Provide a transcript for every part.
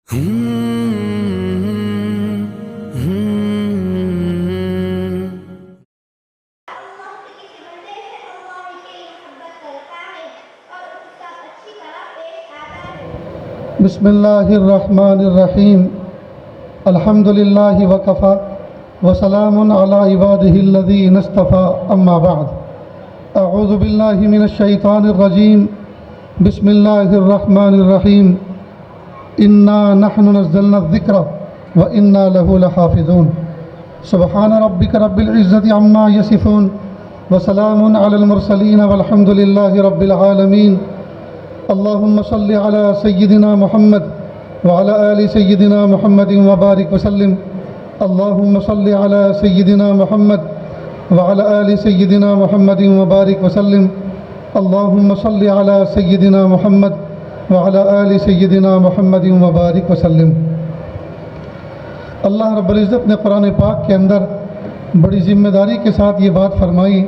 بسم اللہ الرحمن الرحیم الحمد للہ وکفا وسلام علی عبادہ الذین اصطفى اما بعد اعوذ باللہ من الشیطان الرجیم بسم اللہ الرحمن الرحیم انا نحن نزلنا الذکر وانا له لحافظون سبحان ربک رب العزة عما یصفون وسلام علی المرسلین والحمد للہ رب العالمین اللهم صل على سيدنا محمد وعلى آل سيدنا محمد وبارك وسلم اللهم صل على سيدنا محمد وعلى آل سيدنا محمد وبارك وسلم اللهم صل على سيدنا محمد وعلى آل سيدنا محمد وبارك وسلم۔ اللہ رب العزت نے قرآن پاک کے اندر بڑی ذمہ داری کے ساتھ یہ بات فرمائی،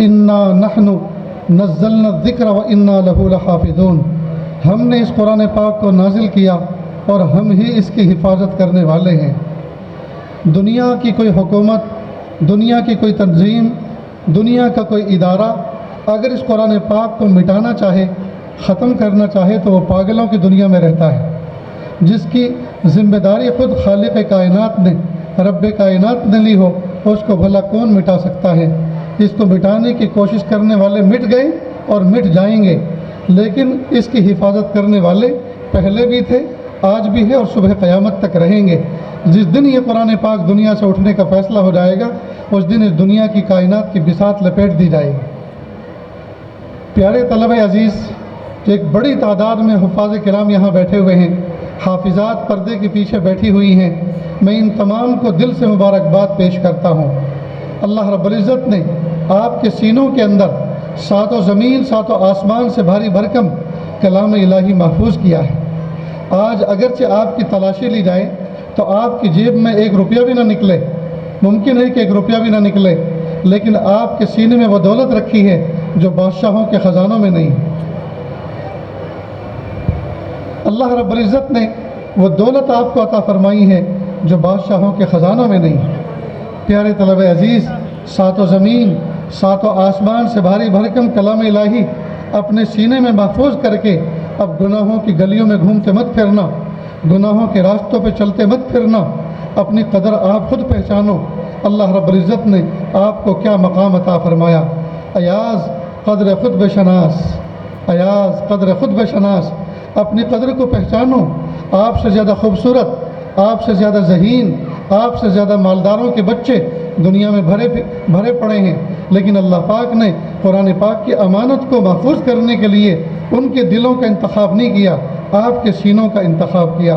انا نحن نزلنا الذکر وانا له لحافظون، ہم نے اس قرآن پاک کو نازل کیا اور ہم ہی اس کی حفاظت کرنے والے ہیں۔ دنیا کی کوئی حکومت، دنیا کی کوئی تنظیم، دنیا کا کوئی ادارہ اگر اس قرآن پاک کو مٹانا چاہے، ختم کرنا چاہے تو وہ پاگلوں کی دنیا میں رہتا ہے، جس کی ذمہ داری خود خالق کائنات نے، رب کائنات نے لی ہو، اس کو بھلا کون مٹا سکتا ہے؟ اس کو مٹانے کی کوشش کرنے والے مٹ گئے اور مٹ جائیں گے، لیکن اس کی حفاظت کرنے والے پہلے بھی تھے، آج بھی ہے اور صبح قیامت تک رہیں گے۔ جس دن یہ قرآن پاک دنیا سے اٹھنے کا فیصلہ ہو جائے گا، اس دن اس دنیا کی کائنات کی بساط لپیٹ دی جائے گی۔ پیارے طلبہ عزیز، ایک بڑی تعداد میں حفاظ کرام یہاں بیٹھے ہوئے ہیں، حافظات پردے کے پیچھے بیٹھی ہوئی ہیں، میں ان تمام کو دل سے مبارکباد پیش کرتا ہوں۔ اللہ رب العزت نے آپ کے سینوں کے اندر ساتوں زمین ساتوں آسمان سے بھاری بھرکم کلام الہی محفوظ کیا ہے۔ آج اگرچہ آپ کی تلاشی لی جائے تو آپ کی جیب میں 1 روپیہ بھی نہ نکلے، ممکن ہے کہ 1 روپیہ بھی نہ نکلے، لیکن آپ کے سینے میں وہ دولت رکھی ہے جو بادشاہوں کے خزانوں میں نہیں ہے۔ اللہ رب العزت نے وہ دولت آپ کو عطا فرمائی ہے جو بادشاہوں کے خزانوں میں نہیں ہے۔ پیارے طلبہ عزیز، ساتوں زمین ساتوں آسمان سے بھاری بھرکم کلام الہی اپنے سینے میں محفوظ کر کے اب گناہوں کی گلیوں میں گھومتے مت پھرنا، گناہوں کے راستوں پہ چلتے مت پھرنا، اپنی قدر آپ خود پہچانو۔ اللہ رب العزت نے آپ کو کیا مقام عطا فرمایا۔ ایاز قدر خود بشناس، ایاز قدر خود بشناس، اپنی قدر کو پہچانو۔ آپ سے زیادہ خوبصورت، آپ سے زیادہ ذہین، آپ سے زیادہ مالداروں کے بچے دنیا میں بھرے پڑے ہیں، لیکن اللہ پاک نے قرآن پاک کی امانت کو محفوظ کرنے کے لیے ان کے دلوں کا انتخاب نہیں کیا، آپ کے سینوں کا انتخاب کیا،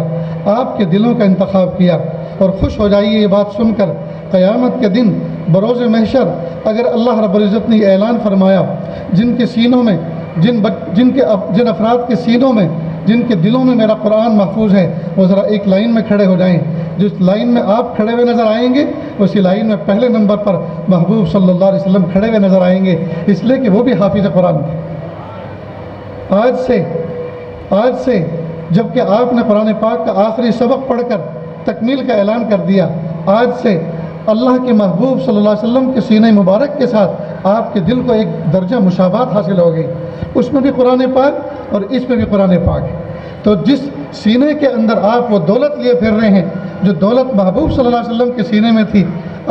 آپ کے دلوں کا انتخاب کیا۔ اور خوش ہو جائیے یہ بات سن کر، قیامت کے دن بروز محشر اگر اللہ رب العزت نے اعلان فرمایا، جن کے سینوں میں جن افراد کے سینوں میں، جن کے دلوں میں میرا قرآن محفوظ ہے، وہ ذرا ایک لائن میں کھڑے ہو جائیں۔ جس لائن میں آپ کھڑے ہوئے نظر آئیں گے، اسی لائن میں پہلے نمبر پر محبوب صلی اللہ علیہ وسلم کھڑے ہوئے نظر آئیں گے، اس لیے کہ وہ بھی حافظ قرآن تھے۔ آج سے جب کہ آپ نے قرآن پاک کا آخری سبق پڑھ کر تکمیل کا اعلان کر دیا، آج سے اللہ کے محبوب صلی اللہ علیہ وسلم کے سینہ مبارک کے ساتھ آپ کے دل کو ایک درجہ مشابہت حاصل ہو گئی، اس میں بھی قرآن پاک اور اس میں بھی قرآن پاک ہے۔ تو جس سینے کے اندر آپ وہ دولت لیے پھر رہے ہیں، جو دولت محبوب صلی اللہ علیہ وسلم کے سینے میں تھی،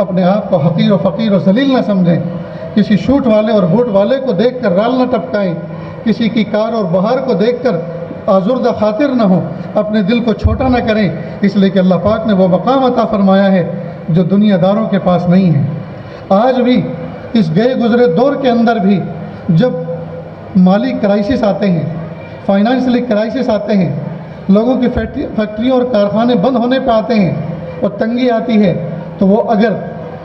اپنے آپ کو حقیر و فقیر و ذلیل نہ سمجھیں، کسی شوٹ والے اور بوٹ والے کو دیکھ کر رال نہ ٹپکائیں، کسی کی کار اور بہار کو دیکھ کر آزردہ خاطر نہ ہوں، اپنے دل کو چھوٹا نہ کریں، اس لیے کہ اللہ پاک نے وہ مقام عطا فرمایا ہے جو دنیا داروں کے پاس نہیں ہے۔ آج بھی اس گئے گزرے دور کے اندر بھی جب مالی کرائسس آتے ہیں، فائنانشلی کرائسس آتے ہیں، لوگوں کی فیکٹریوں اور کارخانے بند ہونے پہ آتے ہیں اور تنگی آتی ہے، تو وہ اگر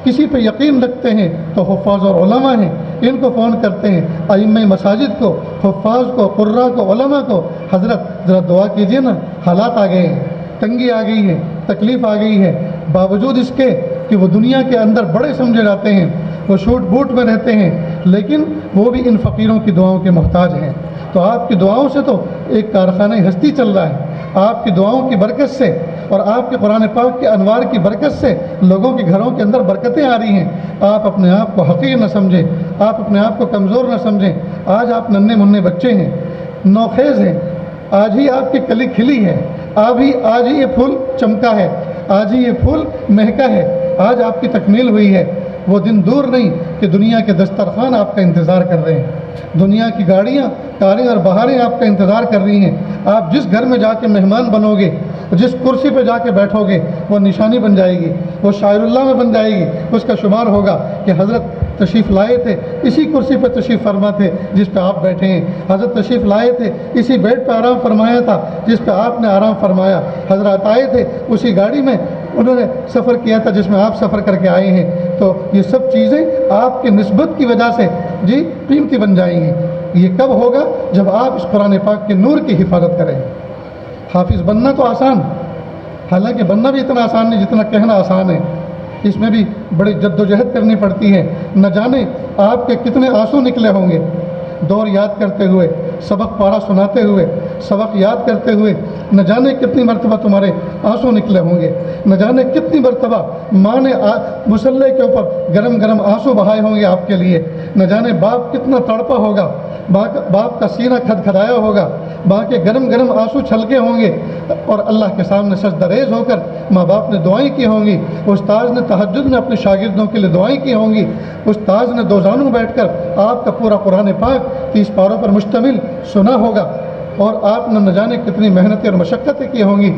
کسی پہ یقین رکھتے ہیں تو حفاظ اور علماء ہیں، ان کو فون کرتے ہیں، ائمہ مساجد کو، حفاظ کو، قراء کو، علماء کو، حضرت ذرا دعا کیجئے نا، حالات آ گئے ہیں، تنگی آ گئی ہے، تکلیف آ گئی ہے۔ باوجود اس کے کہ وہ دنیا کے اندر بڑے سمجھے جاتے ہیں، وہ شوٹ بوٹ میں رہتے ہیں، لیکن وہ بھی ان فقیروں کی دعاؤں کے محتاج ہیں۔ تو آپ کی دعاؤں سے تو ایک کارخانہ ہستی چل رہا ہے، آپ کی دعاؤں کی برکت سے اور آپ کے قرآن پاک کے انوار کی برکت سے لوگوں کے گھروں کے اندر برکتیں آ رہی ہیں۔ آپ اپنے آپ کو حقیر نہ سمجھیں، آپ اپنے آپ کو کمزور نہ سمجھیں۔ آج آپ ننھے منھے بچے ہیں، نوخیز ہیں، آج ہی آپ کی کلی کھلی ہے، آج ہی یہ پھول چمکا ہے، آج ہی یہ پھول مہکا ہے، آج آپ کی تکمیل ہوئی ہے۔ وہ دن دور نہیں کہ دنیا کے دسترخوان آپ کا انتظار کر رہے ہیں، دنیا کی گاڑیاں، کاریں اور بہاریں آپ کا انتظار کر رہی ہیں۔ آپ جس گھر میں جا کے مہمان بنو گے، جس کرسی پہ جا کے بیٹھو گے، وہ نشانی بن جائے گی، وہ شاعر اللہ میں بن جائے گی۔ اس کا شمار ہوگا کہ حضرت تشریف لائے تھے، اسی کرسی پہ تشریف فرما تھے جس پہ آپ بیٹھے ہیں۔ حضرت تشریف لائے تھے، اسی بیڈ پہ آرام فرمایا تھا جس پہ آپ نے آرام فرمایا۔ حضرت آئے تھے، اسی گاڑی میں انہوں نے سفر کیا تھا جس میں آپ سفر کر کے آئے ہیں۔ تو یہ سب چیزیں آپ کی نسبت کی وجہ سے قیمتی بن جائیں گی۔ یہ کب ہوگا؟ جب آپ اس قرآن پاک کے نور کی حفاظت کریں۔ حافظ بننا تو آسان، حالانکہ بننا بھی اتنا آسان نہیں جتنا کہنا آسان ہے، اس میں بھی بڑی جد و جہد کرنی پڑتی ہے۔ نہ جانے آپ کے کتنے آنسو نکلے ہوں گے دور یاد کرتے ہوئے، سبق پارا سناتے ہوئے، سبق یاد کرتے ہوئے، نہ جانے کتنی مرتبہ تمہارے آنسو نکلے ہوں گے، نہ جانے کتنی مرتبہ ماں نے مصلے کے اوپر گرم گرم آنسو بہائے ہوں گے آپ کے لیے، نہ جانے باپ کتنا تڑپا ہوگا، باپ کا سینہ کھدکھدایا ہوگا، ماں کے گرم گرم آنسو چھلکے ہوں گے، اور اللہ کے سامنے سجدہ ریز ہو کر ماں باپ نے دعائیں کی ہوں گی، استاذ نے تہجد میں اپنے شاگردوں کے لیے دعائیں کی ہوں گی، استاذ نے دوزانوں بیٹھ کر آپ کا پورا قرآن پاک 30 پاروں پر مشتمل سنا ہوگا، اور آپ نے نہ جانے کتنی محنتیں اور مشقتیں کی ہوں گی۔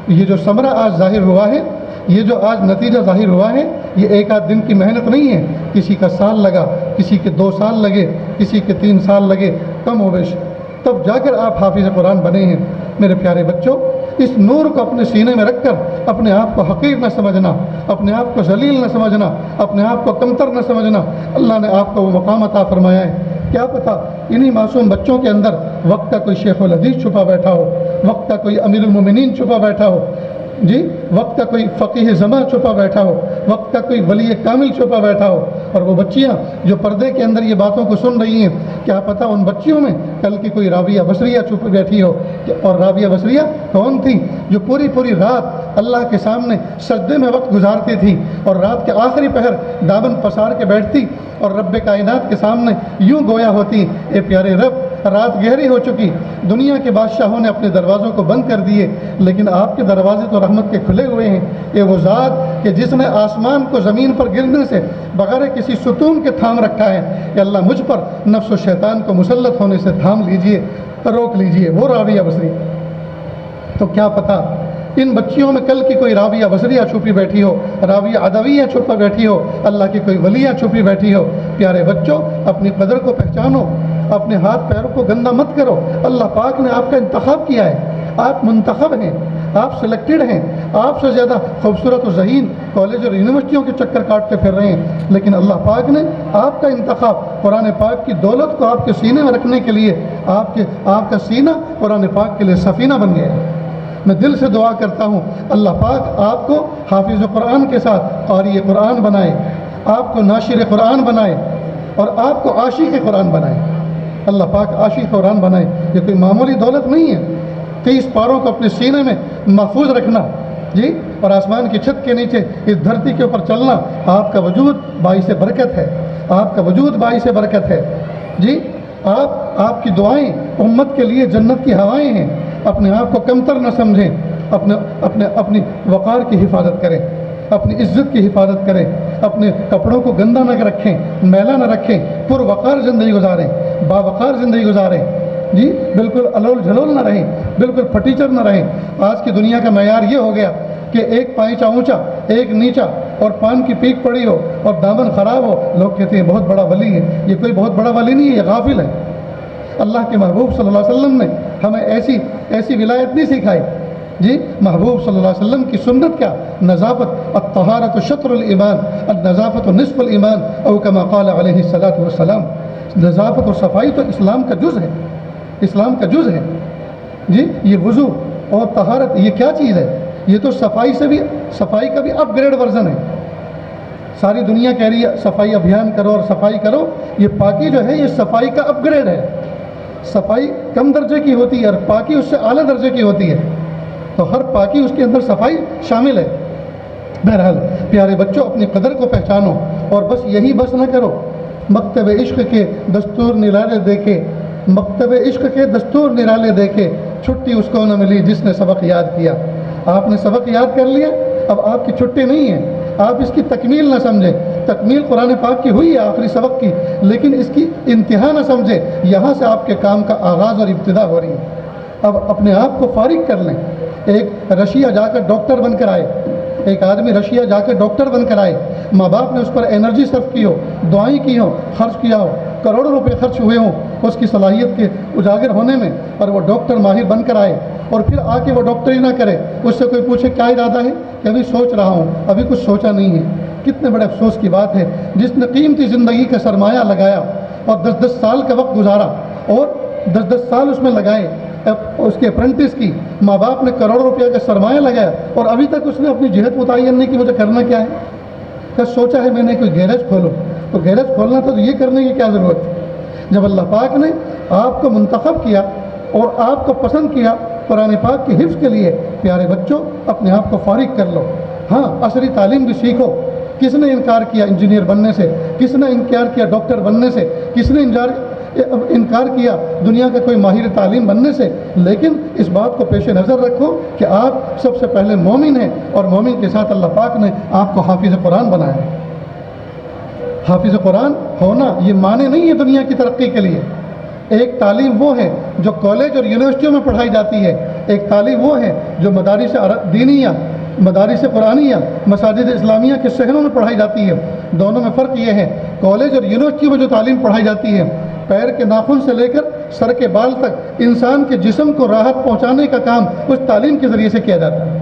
یہ جو ثمرہ آج ظاہر ہوا ہے، یہ جو آج نتیجہ ظاہر ہوا ہے، یہ ایک آدھ دن کی محنت نہیں ہے، کسی کا سال لگا، کسی کے 2 سال لگے، کسی کے 3 سال لگے، کم و بیش، تب جا کر آپ حافظ قرآن بنے ہیں۔ میرے پیارے بچوں، اس نور کو اپنے سینے میں رکھ کر اپنے آپ کو حقیر نہ سمجھنا، اپنے آپ کو ذلیل نہ سمجھنا، اپنے آپ کو کمتر نہ سمجھنا۔ اللہ نے آپ کو وہ مقام عطا فرمایا ہے، کیا پتہ انہی معصوم بچوں کے اندر وقت کا کوئی شیخ الحدیث چھپا بیٹھا ہو، وقت کا کوئی امیر المومنین چھپا بیٹھا ہو، وقت کا کوئی فقیہ زماں چھپا بیٹھا ہو، وقت کا کوئی ولی کامل چھپا بیٹھا ہو۔ اور وہ بچیاں جو پردے کے اندر یہ باتوں کو سن رہی ہیں، کیا پتہ ان بچیوں میں کل کی کوئی رابعہ بصریہ چھپ بیٹھی ہو۔ اور رابعہ بصریہ کون تھی؟ جو پوری رات اللہ کے سامنے سجدے میں وقت گزارتی تھی، اور رات کے آخری پہر دامن پسار کے بیٹھتی اور رب کائنات کے سامنے یوں گویا ہوتی، اے پیارے رب، رات گہری ہو چکی، دنیا کے بادشاہوں نے اپنے دروازوں کو بند کر دیے، لیکن آپ کے دروازے تو رحمت کے کھلے ہوئے ہیں۔ اے وہ ذات کہ جس نے آسمان کو زمین پر گرنے سے بغیر کسی ستون کے تھام رکھا ہے، کہ اللہ مجھ پر نفس و شیطان کو مسلط ہونے سے تھام لیجئے، روک لیجئے۔ وہ رابعہ بصری، تو کیا پتہ ان بچیوں میں کل کی کوئی رابعہ بصریہ چھپی بیٹھی ہو، رابعہ عدویہ چھپا بیٹھی ہو، اللہ کی کوئی ولیہ چھپی بیٹھی ہو۔ پیارے بچوں، اپنی قدر کو پہچانو، اپنے ہاتھ پیروں کو گندا مت کرو۔ اللہ پاک نے آپ کا انتخاب کیا ہے، آپ منتخب ہیں، آپ سلیکٹڈ ہیں۔ آپ سے زیادہ خوبصورت و ذہین کالج اور یونیورسٹیوں کے چکر کاٹتے پھر رہے ہیں، لیکن اللہ پاک نے آپ کا انتخاب قرآن پاک کی دولت کو آپ کے سینے میں رکھنے کے لیے، آپ کا سینہ قرآن پاک کے لیے سفینہ بن گیا ہے۔ میں دل سے دعا کرتا ہوں اللہ پاک آپ کو حافظ قرآن کے ساتھ قاری قرآن بنائے، آپ کو ناشر قرآن بنائے، اور آپ کو عاشق قرآن بنائے۔ اللہ پاک عاشق قرآن بنائے۔ یہ کوئی معمولی دولت نہیں ہے، 30 پاروں کو اپنے سینے میں محفوظ رکھنا، اور آسمان کی چھت کے نیچے اس دھرتی کے اوپر چلنا، آپ کا وجود باعث برکت ہے، آپ کا وجود باعث برکت ہے۔ آپ کی دعائیں امت کے لیے جنت کی ہوائیں ہیں۔ اپنے آپ کو کمتر نہ سمجھیں، اپنی وقار کی حفاظت کریں، اپنی عزت کی حفاظت کریں، اپنے کپڑوں کو گندا نہ رکھیں، میلا نہ رکھیں، پر وقار زندگی گزاریں، باوقار زندگی گزاریں، بالکل الول جھلول نہ رہیں، بالکل پھٹیچر نہ رہیں۔ آج کی دنیا کا معیار یہ ہو گیا کہ ایک پائچہ اونچا، ایک نیچا، اور پان کی پیک پڑی ہو اور دامن خراب ہو، لوگ کہتے ہیں بہت بڑا ولی ہے۔ یہ کوئی بہت بڑا ولی نہیں ہے، یہ غافل ہے۔ اللہ کے محبوب صلی اللہ علیہ وسلم نے ہمیں ایسی ولایت نہیں سکھائی۔ محبوب صلی اللہ علیہ وسلم کی سنت کیا؟ نظافت، الطہارۃ شطر الایمان، النظافۃ نصف الایمان، او کما قال علیہ الصلاۃ والسلام۔ نظافت اور صفائی تو اسلام کا جز ہے، اسلام کا جز ہے۔ یہ وضو اور طہارت یہ کیا چیز ہے؟ یہ تو صفائی کا بھی اپ گریڈ ورژن ہے۔ ساری دنیا کہہ رہی ہے صفائی ابھیان کرو اور صفائی کرو، یہ پاکی جو ہے یہ صفائی کا اپ گریڈ ہے۔ صفائی کم درجے کی ہوتی ہے اور پاکی اس سے اعلیٰ درجے کی ہوتی ہے۔ تو ہر پاکی اس کے اندر صفائی شامل ہے۔ بہرحال پیارے بچوں، اپنی قدر کو پہچانو اور بس یہی بس نہ کرو مکتب عشق کے دستور نرالے دیکھے، مکتب عشق کے دستور نرالے دیکھے، چھٹی اس کو نہ ملی جس نے سبق یاد کیا۔ آپ نے سبق یاد کر لیا، اب آپ کی چھٹی نہیں ہے، آپ اس کی تکمیل نہ سمجھیں۔ تکمیل قرآن پاک کی ہوئی ہے آخری سبق کی، لیکن اس کی انتہا نہ سمجھے، یہاں سے آپ کے کام کا آغاز اور ابتدا ہو رہی ہے۔ اب اپنے آپ کو فارغ کر لیں۔ ایک رشیا جا کر ڈاکٹر بن کر آئے، ایک آدمی رشیا جا کر ڈاکٹر بن کر آئے، ماں باپ نے اس پر انرجی صرف کی ہو، دعائیں کی ہوں، خرچ کیا ہو، کروڑوں روپے خرچ ہوئے ہوں اس کی صلاحیت کے اجاگر ہونے میں، اور وہ ڈاکٹر ماہر بن کر آئے، اور پھر آ کے وہ ڈاکٹری نہ کرے، اس سے کوئی پوچھے کیا ارادہ ہے کہ ابھی سوچ رہا ہوں، ابھی کچھ سوچا نہیں ہے۔ کتنے بڑے افسوس کی بات ہے، جس نے قیمتی زندگی کا سرمایہ لگایا اور 10 سال کا وقت گزارا اور 10 سال اس میں لگائے، اس کے اپرنٹس کی، ماں باپ نے کروڑوں روپیہ کا سرمایہ لگایا، اور ابھی تک اس نے اپنی جہت متعین نہیں کہ مجھے کرنا کیا ہے۔ کہ سوچا ہے میں نے کوئی گیرج کھولوں، تو گیرج کھولنا تو یہ کرنے کی کیا ضرورت ہے؟ جب اللہ پاک نے آپ کو منتخب کیا اور آپ کو پسند کیا قرآن پاک کے حفظ کے لیے، پیارے بچوں اپنے آپ کو فارغ کر لو۔ ہاں، عصری تعلیم بھی سیکھو۔ کس نے انکار کیا انجینئر بننے سے؟ کس نے انکار کیا ڈاکٹر بننے سے؟ کس نے انکار کیا دنیا کا کوئی ماہر تعلیم بننے سے؟ لیکن اس بات کو پیش نظر رکھو کہ آپ سب سے پہلے مومن ہیں، اور مومن کے ساتھ اللہ پاک نے آپ کو حافظ قرآن بنایا۔ حافظ قرآن ہونا یہ معنی نہیں ہے دنیا کی ترقی کے لیے۔ ایک تعلیم وہ ہے جو کالج اور یونیورسٹیوں میں پڑھائی جاتی ہے، ایک تعلیم وہ ہے جو مدارس دینیہ، مدارس قرآنیہ، مساجد اسلامیہ کے شہروں میں پڑھائی جاتی ہے۔ دونوں میں فرق یہ ہے، کالج اور یونیورسٹی میں جو تعلیم پڑھائی جاتی ہے، پیر کے ناخن سے لے کر سر کے بال تک انسان کے جسم کو راحت پہنچانے کا کام اس تعلیم کے ذریعے سے کیا جاتا ہے۔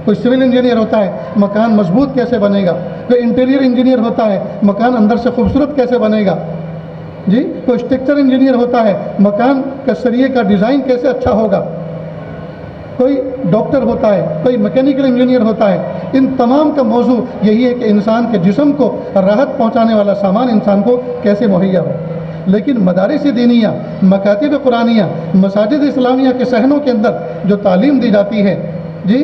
کوئی سول انجینئر ہوتا ہے، مکان مضبوط کیسے بنے گا؟ کوئی انٹیریئر انجینئر ہوتا ہے، مکان اندر سے خوبصورت کیسے بنے گا؟ جی، کوئی اسٹرکچر انجینئر ہوتا ہے، مکان کا سریے کا ڈیزائن کیسے اچھا ہوگا؟ کوئی ڈاکٹر ہوتا ہے، کوئی میکینیکل انجینئر ہوتا ہے۔ ان تمام کا موضوع یہی ہے کہ انسان کے جسم کو راحت پہنچانے والا سامان انسان کو کیسے مہیا ہو۔ لیکن مدارس دینیہ، مکاتب قرآنیہ، مساجد اسلامیہ کے صحنوں کے اندر جو تعلیم دی جاتی ہے، جی،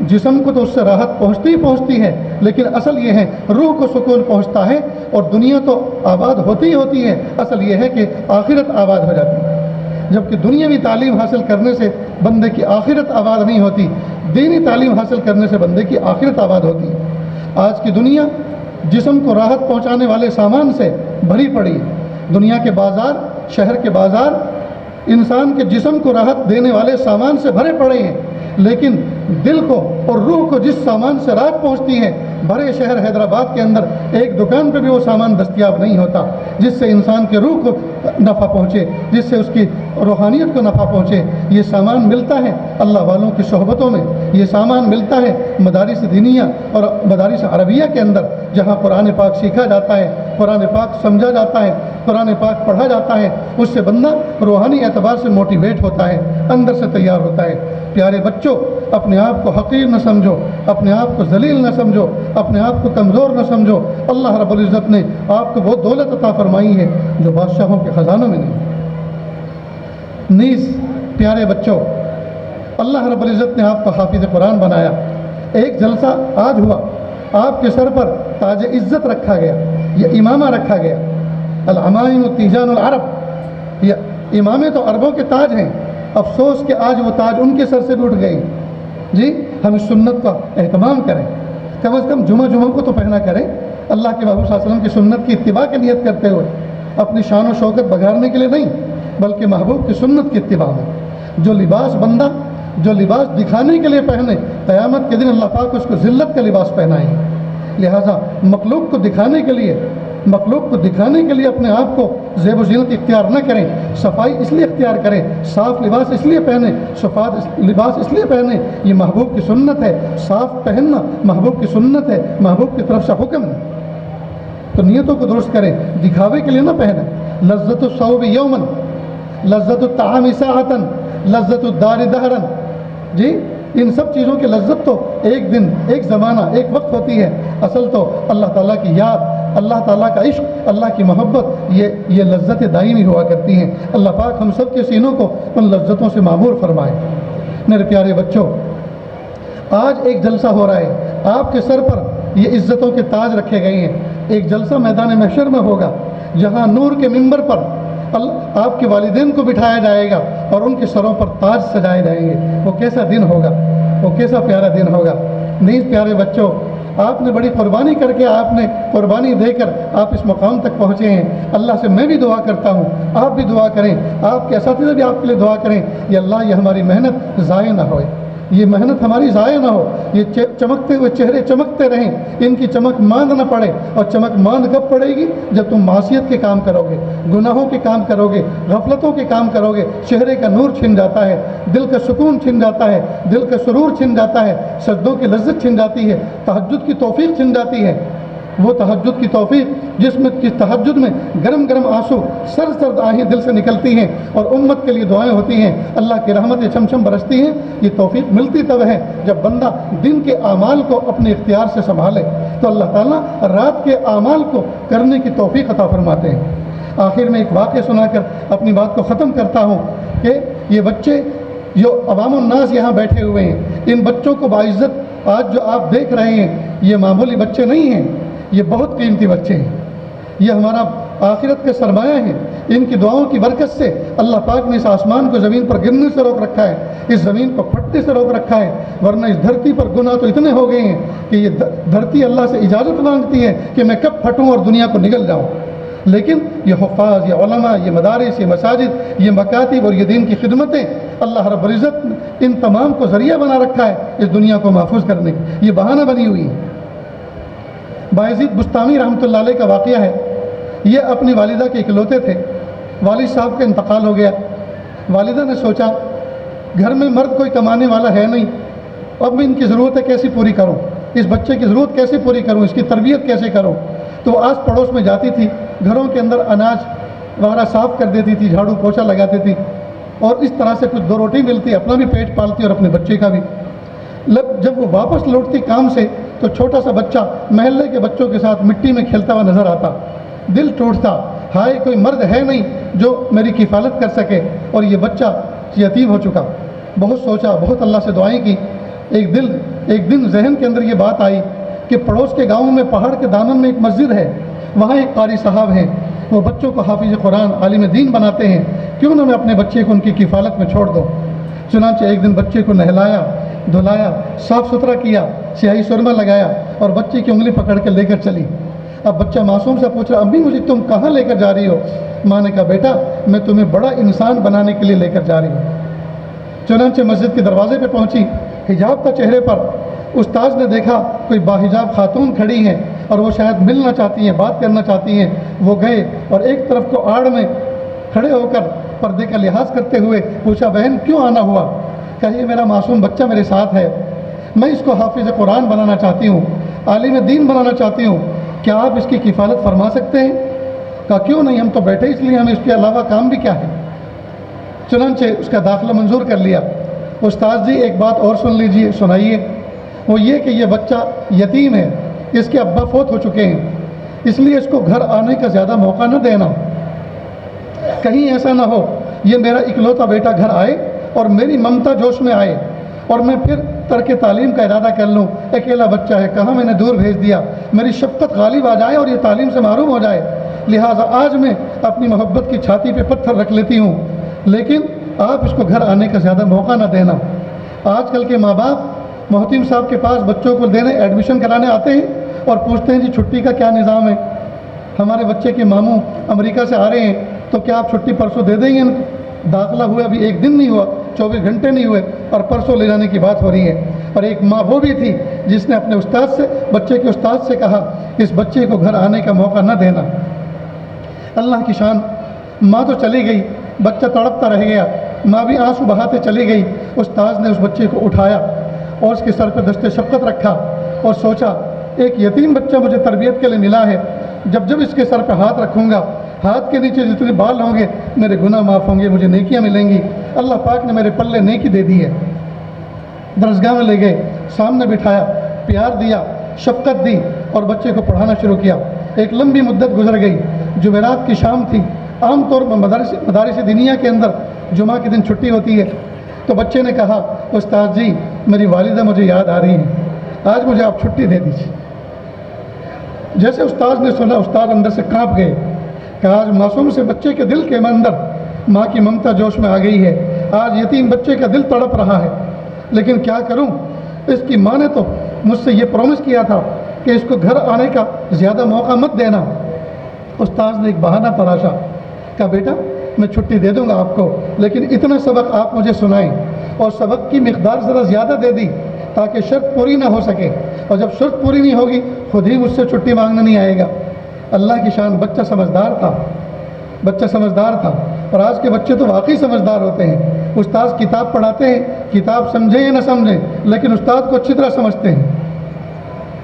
جسم کو تو اس سے راحت پہنچتی ہے، لیکن اصل یہ ہے روح کو سکون پہنچتا ہے، اور دنیا تو آباد ہوتی ہی ہوتی ہے، اصل یہ ہے کہ آخرت آباد ہو جاتی ہے۔ جبکہ دنیاوی تعلیم حاصل کرنے سے بندے کی آخرت آباد نہیں ہوتی، دینی تعلیم حاصل کرنے سے بندے کی آخرت آباد ہوتی ہے۔ آج کی دنیا جسم کو راحت پہنچانے والے سامان سے بھری پڑی ہے۔ دنیا کے بازار، شہر کے بازار انسان کے جسم کو راحت دینے والے سامان سے بھرے پڑے ہیں، لیکن دل کو اور روح کو جس سامان سے راحت پہنچتی ہے، بڑے شہر حیدرآباد کے اندر ایک دکان پہ بھی وہ سامان دستیاب نہیں ہوتا جس سے انسان کے روح کو نفع پہنچے، جس سے اس کی روحانیت کو نفع پہنچے۔ یہ سامان ملتا ہے اللہ والوں کی صحبتوں میں، یہ سامان ملتا ہے مدارس دینیہ اور مدارس عربیہ کے اندر، جہاں قرآن پاک سیکھا جاتا ہے، قرآن پاک سمجھا جاتا ہے، قرآن پاک پڑھا جاتا ہے۔ اس سے بندہ روحانی اعتبار سے موٹیویٹ ہوتا ہے، اندر سے تیار ہوتا ہے۔ پیارے بچوں، اپنے آپ کو حقیر نہ سمجھو، اپنے آپ کو ذلیل نہ سمجھو، اپنے آپ کو کمزور نہ سمجھو۔ اللہ رب العزت نے آپ کو وہ دولت عطا فرمائی ہے جو بادشاہوں کے خزانوں میں نہیں۔ نیز پیارے بچوں، اللہ رب العزت نے آپ کو حافظ قرآن بنایا۔ ایک جلسہ آج ہوا، آپ کے سر پر تاج عزت رکھا گیا، یہ امامہ رکھا گیا۔ العمائم تیجان العرب، یہ امامے تو عربوں کے تاج ہیں، افسوس کہ آج وہ تاج ان کے سر سے بھی اٹھ گئی۔ جی، ہم اس سنت کا اہتمام کریں، کم از کم جمعہ کو تو پہنا کریں، اللہ کے محبوب صلی اللہ علیہ وسلم کی سنت کی اتباع کی نیت کرتے ہوئے، اپنی شان و شوکت بگاڑنے کے لیے نہیں، بلکہ محبوب کی سنت کی اتباع میں۔ جو لباس بندہ جو لباس دکھانے کے لیے پہنے، قیامت کے دن اللہ پاک اس کو ذلت کا لباس پہنائیں گے۔ لہٰذا مخلوق کو دکھانے کے لیے اپنے آپ کو زیب و زینت اختیار نہ کریں، صفائی اس لیے اختیار کریں، صاف لباس اس لیے پہنیں، شفاف لباس اس لیے پہنیں، یہ محبوب کی سنت ہے، صاف پہننا محبوب کی سنت ہے، محبوب کی طرف سے حکم ہے۔ تو نیتوں کو درست کریں، دکھاوے کے لیے نہ پہنیں۔ لذت الصوب یومن، لذت الطعام ساعتن، لذت الدار دہرن۔ جی، ان سب چیزوں کی لذت تو ایک دن، ایک زمانہ، ایک وقت ہوتی ہے، اصل تو اللہ تعالیٰ کی یاد، اللہ تعالیٰ کا عشق، اللہ کی محبت، یہ لذت دائمی ہوا کرتی ہیں۔ اللہ پاک ہم سب کے سینوں کو ان لذتوں سے معمور فرمائے۔ میرے پیارے بچوں، آج ایک جلسہ ہو رہا ہے، آپ کے سر پر یہ عزتوں کے تاج رکھے گئے ہیں۔ ایک جلسہ میدان محشر میں ہوگا جہاں نور کے منبر پر آپ کے والدین کو بٹھایا جائے گا اور ان کے سروں پر تاج سجائے جائیں گے۔ وہ کیسا دن ہوگا، وہ کیسا پیارا دن ہوگا۔ نہیں پیارے بچوں، آپ نے بڑی قربانی کر کے، آپ نے قربانی دے کر آپ اس مقام تک پہنچے ہیں۔ اللہ سے میں بھی دعا کرتا ہوں، آپ بھی دعا کریں، آپ کے اساتذہ بھی آپ کے لیے دعا کریں، یا اللہ یہ ہماری محنت ضائع نہ ہوئے، یہ محنت ہماری ضائع نہ ہو، یہ چمکتے ہوئے چہرے چمکتے رہیں، ان کی چمک ماند نہ پڑے۔ اور چمک ماند کب پڑے گی؟ جب تم معصیت کے کام کرو گے، گناہوں کے کام کرو گے، غفلتوں کے کام کرو گے، چہرے کا نور چھن جاتا ہے، دل کا سکون چھن جاتا ہے، دل کا سرور چھن جاتا ہے، سجدوں کی لذت چھن جاتی ہے، تہجد کی توفیق چھن جاتی ہے۔ وہ تہجد کی توفیق جس میں کہ تہجد میں گرم گرم آنسو، سرد سرد آہیں دل سے نکلتی ہیں اور امت کے لیے دعائیں ہوتی ہیں، اللہ کی رحمتیں چھم چھم برستی ہیں۔ یہ توفیق ملتی تب ہے جب بندہ دن کے اعمال کو اپنے اختیار سے سنبھالے، تو اللہ تعالیٰ رات کے اعمال کو کرنے کی توفیق عطا فرماتے ہیں۔ آخر میں ایک واقعہ سنا کر اپنی بات کو ختم کرتا ہوں کہ یہ بچے جو عوام الناس یہاں بیٹھے ہوئے ہیں، ان بچوں کو باعزت آج جو آپ دیکھ رہے ہیں، یہ معمولی بچے نہیں ہیں، یہ بہت قیمتی بچے ہیں، یہ ہمارا آخرت کے سرمایہ ہیں۔ ان کی دعاؤں کی برکت سے اللہ پاک نے اس آسمان کو زمین پر گرنے سے روک رکھا ہے، اس زمین کو پھٹنے سے روک رکھا ہے، ورنہ اس دھرتی پر گناہ تو اتنے ہو گئے ہیں کہ یہ دھرتی اللہ سے اجازت مانگتی ہے کہ میں کب پھٹوں اور دنیا کو نگل جاؤں۔ لیکن یہ حفاظ، یہ علماء، یہ مدارس، یہ مساجد، یہ مکاتب اور یہ دین کی خدمتیں، اللہ رب العزت نے ان تمام کو ذریعہ بنا رکھا ہے اس دنیا کو محفوظ کرنے کی، یہ بہانہ بنی ہوئی ہے۔ بایزید بستامی رحمۃ اللہ علیہ کا واقعہ ہے، یہ اپنی والدہ کے اکلوتے تھے، والد صاحب کا انتقال ہو گیا۔ والدہ نے سوچا گھر میں مرد کوئی کمانے والا ہے نہیں، اب میں ان کی ضرورتیں کیسے پوری کروں، اس بچے کی ضرورت کیسے پوری کروں، اس کی تربیت کیسے کروں۔ تو وہ آس پڑوس میں جاتی تھی، گھروں کے اندر اناج وغیرہ صاف کر دیتی تھی، جھاڑو پوچھا لگاتی تھی، اور اس طرح سے کچھ دو روٹی ملتی، اپنا بھی پیٹ پالتی اور اپنے بچے کا بھی۔ جب وہ واپس لوٹتی کام سے تو چھوٹا سا بچہ محلے کے بچوں کے ساتھ مٹی میں کھیلتا ہوا نظر آتا، دل ٹوٹتا، ہائے کوئی مرد ہے نہیں جو میری کفالت کر سکے، اور یہ بچہ یتیم ہو چکا۔ بہت سوچا، بہت اللہ سے دعائیں کی۔ ایک دن ذہن کے اندر یہ بات آئی کہ پڑوس کے گاؤں میں پہاڑ کے دامن میں ایک مسجد ہے، وہاں ایک قاری صاحب ہیں، وہ بچوں کو حافظ قرآن، عالم دین بناتے ہیں، کیوں نہ میں اپنے بچے کو ان کی کفالت میں چھوڑ دوں۔ چنانچہ ایک دن بچے کو نہلایا، دھلایا، صاف ستھرا کیا، سیاہی سرما لگایا اور بچے کی انگلی پکڑ کے لے کر چلی۔ اب بچہ معصوم سے پوچھ رہا، امی مجھے تم کہاں لے کر جا رہی ہو؟ ماں نے کہا بیٹا میں تمہیں بڑا انسان بنانے کے لیے لے کر جا رہی ہوں۔ چنانچہ مسجد کے دروازے پہ پہنچی، حجاب تھا چہرے پر، استاذ نے دیکھا کوئی باحجاب خاتون کھڑی ہیں اور وہ شاید ملنا چاہتی ہیں، بات کرنا چاہتی ہیں۔ وہ گئے اور ایک طرف کو آڑ میں کھڑے ہو کر پردے کا لحاظ کرتے ہوئے پوچھا بہن کیوں آنا ہوا؟ کہا یہ میرا معصوم بچہ میرے ساتھ ہے، میں اس کو حافظ قرآن بنانا چاہتی ہوں، عالم دین بنانا چاہتی ہوں، کیا آپ اس کی کفالت فرما سکتے ہیں؟ کہا کیوں نہیں، ہم تو بیٹھے اس لیے، ہمیں اس کے علاوہ کام بھی کیا ہے۔ چنانچہ اس کا داخلہ منظور کر لیا۔ استاذ جی ایک بات اور سن لیجئے، سنائیے، وہ یہ کہ یہ بچہ یتیم ہے، اس کے ابا فوت ہو چکے ہیں، اس لیے اس کو گھر آنے کا زیادہ موقع نہ دینا، کہیں ایسا نہ ہو یہ میرا اکلوتا بیٹا گھر آئے اور میری ممتا جوش میں آئے اور میں پھر ترک تعلیم کا ارادہ کر لوں، اکیلا بچہ ہے، کہاں میں نے دور بھیج دیا، میری شفقت غالب آ جائے اور یہ تعلیم سے محروم ہو جائے، لہٰذا آج میں اپنی محبت کی چھاتی پہ پتھر رکھ لیتی ہوں، لیکن آپ اس کو گھر آنے کا زیادہ موقع نہ دینا۔ آج کل کے ماں باپ محتم صاحب کے پاس بچوں کو دینے ایڈمیشن کرانے آتے ہیں اور پوچھتے ہیں جی چھٹی کا کیا نظام ہے، ہمارے بچے کے ماموں امریکہ سے آ رہے ہیں تو کیا آپ چھٹی پرسوں دے دیں گے؟ داخلہ ہوئے ابھی ایک دن نہیں ہوا، 24 گھنٹے نہیں ہوئے اور پرسوں لے جانے کی بات ہو رہی ہے۔ اور ایک ماں وہ بھی تھی جس نے اپنے استاد سے، بچے کے استاد سے کہا اس بچے کو گھر آنے کا موقع نہ دینا۔ اللہ کی شان، ماں تو چلی گئی، بچہ تڑپتا رہ گیا، ماں بھی آنسو بہاتے چلی گئی۔ استاد نے اس بچے کو اٹھایا اور اس کے سر پہ دست شفقت رکھا اور سوچا ایک یتیم بچہ مجھے تربیت کے لیے ملا ہے، جب اس کے سر پہ ہاتھ رکھوں گا، ہاتھ کے نیچے جتنے بال ہوں گے میرے گناہ معاف ہوں گے، مجھے نیکیاں ملیں گی، اللہ پاک نے میرے پلے نیکی دے دی ہے۔ درسگاہ میں لے گئے، سامنے بٹھایا، پیار دیا، شفقت دی اور بچے کو پڑھانا شروع کیا۔ ایک لمبی مدت گزر گئی، جمعرات کی شام تھی، عام طور پر مدارس دینیہ کے اندر جمعہ کے دن چھٹی ہوتی ہے، تو بچے نے کہا استاد جی میری والدہ مجھے یاد آ رہی ہیں، آج مجھے آپ چھٹی دے دیجیے۔ جیسے استاذ نے سنا، استاد اندر سے کانپ گئے کہ آج معصوم سے بچے کے دل کے اندر ماں کی ممتا جوش میں آ گئی ہے، آج یتیم بچے کا دل تڑپ رہا ہے، لیکن کیا کروں؟ اس کی ماں نے تو مجھ سے یہ پرومس کیا تھا کہ اس کو گھر آنے کا زیادہ موقع مت دینا۔ استاذ نے ایک بہانہ تراشا، کہا بیٹا میں چھٹی دے دوں گا آپ کو، لیکن اتنا سبق آپ مجھے سنائیں، اور سبق کی مقدار ذرا زیادہ دے دی تاکہ شرط پوری نہ ہو سکے، اور جب شرط پوری نہیں ہوگی خود ہی مجھ سے چھٹی مانگنا نہیں آئے گا۔ اللہ کی شان، بچہ سمجھدار تھا، بچہ سمجھدار تھا، اور آج کے بچے تو واقعی سمجھدار ہوتے ہیں۔ استاذ کتاب پڑھاتے ہیں، کتاب سمجھیں یا نہ سمجھیں، لیکن استاد کو اچھی طرح سمجھتے ہیں،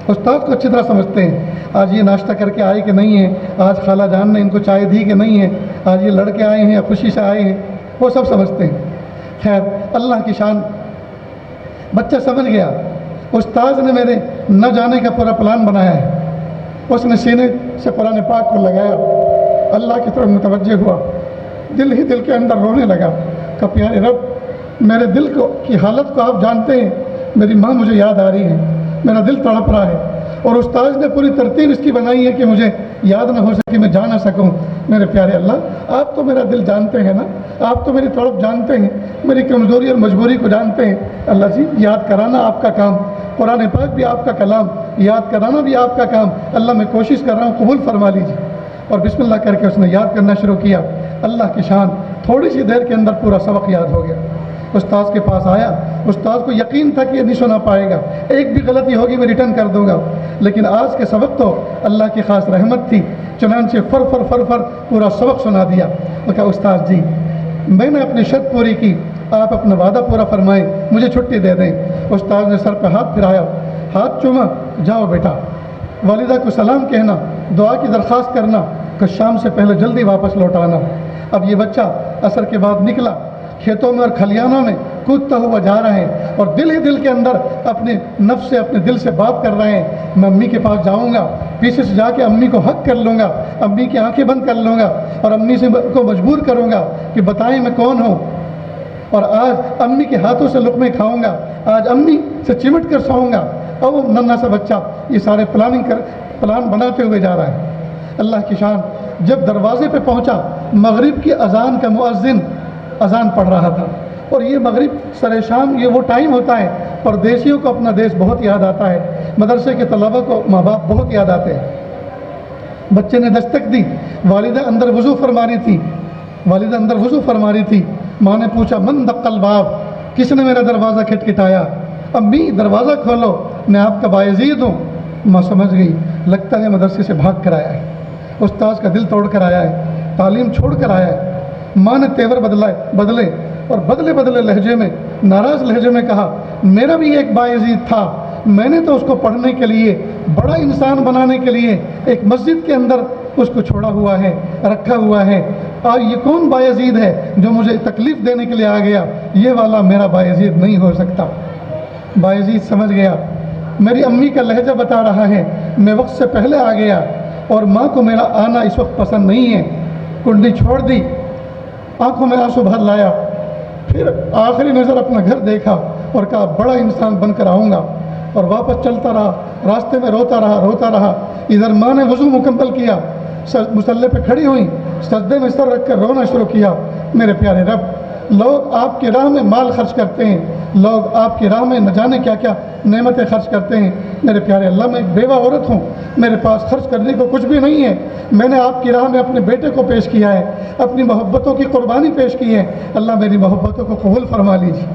استاد کو اچھی طرح سمجھتے ہیں۔ آج یہ ناشتہ کر کے آئے کہ نہیں ہے، آج خالہ جان نے ان کو چائے دی کہ نہیں ہے، آج یہ لڑکے آئے ہیں یا خوشی سے آئے ہیں، وہ سب سمجھتے ہیں۔ خیر، اللہ کی شان، بچہ سمجھ گیا۔ استاذ نے میرے نہ جانے کا پورا پلان بنایا ہے، اس نے سینے سے قرآن پاک کو لگایا، اللہ کی طرف متوجہ ہوا، دل ہی دل کے اندر رونے لگا کہ پیارے رب، میرے دل کی حالت کو آپ جانتے ہیں، میری ماں مجھے یاد آ رہی ہے، میرا دل تڑپ رہا ہے، اور استاذ نے پوری ترتیب اس کی بنائی ہے کہ مجھے یاد نہ ہو سکے، میں جا نہ سکوں۔ میرے پیارے اللہ، آپ تو میرا دل جانتے ہیں نا، آپ تو میری تڑپ جانتے ہیں، میری کمزوری اور مجبوری کو جانتے ہیں۔ اللہ جی، یاد کرانا آپ کا کام، قرآن پاک بھی آپ کا کلام، یاد کرانا بھی آپ کا کام۔ اللہ میں کوشش کر رہا ہوں، قبول فرما لیجیے۔ اور بسم اللہ کر کے اس نے یاد کرنا شروع کیا۔ اللہ کی شان، تھوڑی سی دیر کے اندر پورا سبق یاد ہو گیا۔ استاذ کے پاس آیا، استاذ کو یقین تھا کہ یہ نہیں سنا پائے گا، ایک بھی غلطی ہوگی میں ریٹرن کر دوں گا، لیکن آج کے سبق تو اللہ کی خاص رحمت تھی، چنانچہ فر فر فر فر پورا سبق سنا دیا۔ وہ کہا استاذ جی، میں نے اپنی شرط پوری کی، آپ اپنا وعدہ پورا فرمائیں، مجھے چھٹی دے دیں۔ استاذ نے سر پہ ہاتھ پھرایا، ہاتھ چوما، جاؤ بیٹا، والدہ کو سلام کہنا، دعا کی درخواست کرنا کہ شام سے پہلے جلدی واپس لوٹ آنا۔ اب یہ بچہ عصر کے بعد نکلا، کھیتوں میں اور کھلیانوں میں کودتا ہوا جا رہا ہے، اور دل ہی دل کے اندر اپنے نفس سے، اپنے دل سے بات کر رہے ہیں، میں امی کے پاس جاؤں گا، پیچھے سے جا کے امی کو حق کر لوں گا، امی کی آنکھیں بند کر لوں گا، اور امی سے کو مجبور کروں گا کہ بتائیں میں کون ہوں، اور آج امی کے ہاتھوں سے لقمے کھاؤں گا، آج امی سے چمٹ کر سوؤں گا۔ اور وہ ننھا سا بچہ یہ سارے پلان بناتے ہوئے جا رہا ہے۔ اللہ کی شان، جب دروازے پہ پہنچا، مغرب کی اذان کا مؤذن اذان پڑھ رہا تھا، اور یہ مغرب سر شام، یہ وہ ٹائم ہوتا ہے پردیسیوں کو اپنا دیش بہت یاد آتا ہے، مدرسے کے طلبہ کو ماں باپ بہت یاد آتے ہیں۔ بچے نے دستک دی، والدہ اندر وضو فرما رہی تھی، والدہ اندر وضو فرما رہی تھی۔ ماں نے پوچھا من دق الباب، کس نے میرا دروازہ کھٹکھٹایا؟ امی دروازہ کھولو، میں آپ کا باعزید ہوں۔ ماں سمجھ گئی، لگتا ہے مدرسے سے بھاگ کر آیا ہے، استاذ کا دل توڑ کر آیا ہے، تعلیم چھوڑ کر آیا ہے۔ ماں نے تیور بدلے اور بدلے لہجے میں، ناراض لہجے میں کہا، میرا بھی ایک باعزید تھا، میں نے تو اس کو پڑھنے کے لیے، بڑا انسان بنانے کے لیے ایک مسجد کے اندر اس کو چھوڑا ہوا ہے، رکھا ہوا ہے، اور یہ کون باعزید ہے جو مجھے تکلیف دینے کے لیے آ گیا؟ یہ والا میرا باعزید نہیں ہو سکتا۔ باعزید سمجھ گیا، میری امی کا لہجہ بتا رہا ہے، میں وقت سے پہلے آ گیا، اور ماں کو میرا آنا اس وقت پسند نہیں ہے۔ کنڈی چھوڑ دی، آنکھوں میں آنسو بھر لایا، پھر آخری نظر اپنا گھر دیکھا اور کہا بڑا انسان بن کر آؤں گا، اور واپس چلتا رہا، راستے میں روتا رہا۔ ادھر ماں نے وضو مکمل کیا، مصلی پہ کھڑی ہوئی، سجدے میں سر رکھ کر رونا شروع کیا۔ میرے پیارے رب، لوگ آپ کی راہ میں مال خرچ کرتے ہیں، لوگ آپ کی راہ میں نہ جانے کیا کیا نعمتیں خرچ کرتے ہیں۔ میرے پیارے اللہ، میں ایک بیوہ عورت ہوں، میرے پاس خرچ کرنے کو کچھ بھی نہیں ہے، میں نے آپ کی راہ میں اپنے بیٹے کو پیش کیا ہے، اپنی محبتوں کی قربانی پیش کی ہے۔ اللہ میری محبتوں کو قبول فرما لیجیے،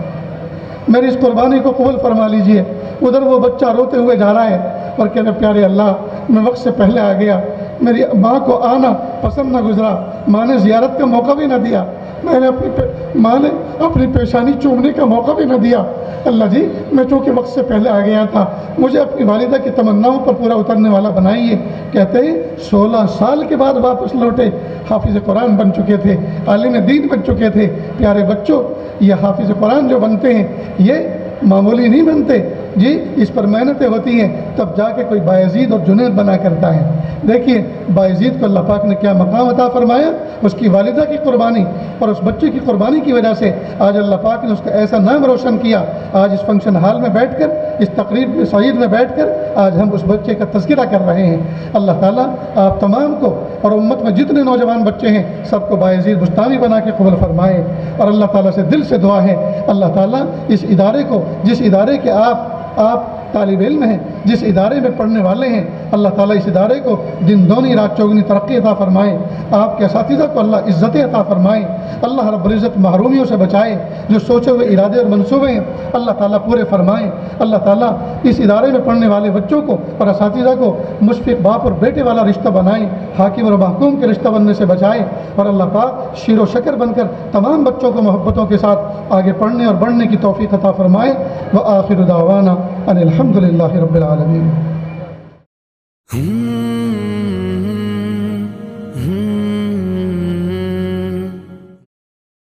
میری اس قربانی کو قبول فرما لیجیے۔ ادھر وہ بچہ روتے ہوئے جا رہا ہے اور کہہ رہے پیارے اللہ، میں وقت سے پہلے آ گیا، میری ماں کو آنا پسند نہ گزرا، ماں نے زیارت کا موقع بھی نہ دیا، ماں نے اپنی پیشانی چومنے کا موقع بھی نہ دیا۔ اللہ جی، میں چونکہ وقت سے پہلے آ گیا تھا، مجھے اپنی والدہ کی تمناؤں پر پورا اترنے والا بنائیے۔ کہتے ہیں 16 سال کے بعد واپس لوٹے، حافظ قرآن بن چکے تھے، عالم دین بن چکے تھے۔ پیارے بچوں، یہ حافظ قرآن جو بنتے ہیں، یہ معمولی نہیں بنتے، جی اس پر محنتیں ہوتی ہیں تب جا کے کوئی بایزید اور جنید بنا کرتا ہے۔ دیکھیے بایزید کو اللہ پاک نے کیا مقام عطا فرمایا، اس کی والدہ کی قربانی اور اس بچے کی قربانی کی وجہ سے آج اللہ پاک نے اس کا ایسا نام روشن کیا۔ آج اس فنکشن ہال میں بیٹھ کر، اس تقریب سعید میں بیٹھ کر آج ہم اس بچے کا تذکرہ کر رہے ہیں۔ اللہ تعالیٰ آپ تمام کو اور امت میں جتنے نوجوان بچے ہیں سب کو بایزید بستانی بنا کے قبول فرمائے، اور اللہ تعالیٰ سے دل سے دعا ہے اللہ تعالیٰ اس ادارے کو، جس ادارے کے آپ طالب علم ہیں، جس ادارے میں پڑھنے والے ہیں، اللہ تعالیٰ اس ادارے کو دن دونی رات چوگنی ترقی عطا فرمائے، آپ کے اساتذہ کو اللہ عزت عطا فرمائے، اللہ رب العزت محرومیوں سے بچائے، جو سوچے ہوئے ارادے اور منصوبے ہیں اللہ تعالیٰ پورے فرمائے۔ اللہ تعالیٰ اس ادارے میں پڑھنے والے بچوں کو اور اساتذہ کو مشفق باپ اور بیٹے والا رشتہ بنائے، حاکم اور محکوم کے رشتہ بننے سے بچائے، اور اللہ پاک شیر و شکر بن کر تمام بچوں کو محبتوں کے ساتھ آگے پڑھنے اور بڑھنے کی توفیق عطا فرمائے۔ وآخر دعوانا ان الحمد للہ رب العالمین۔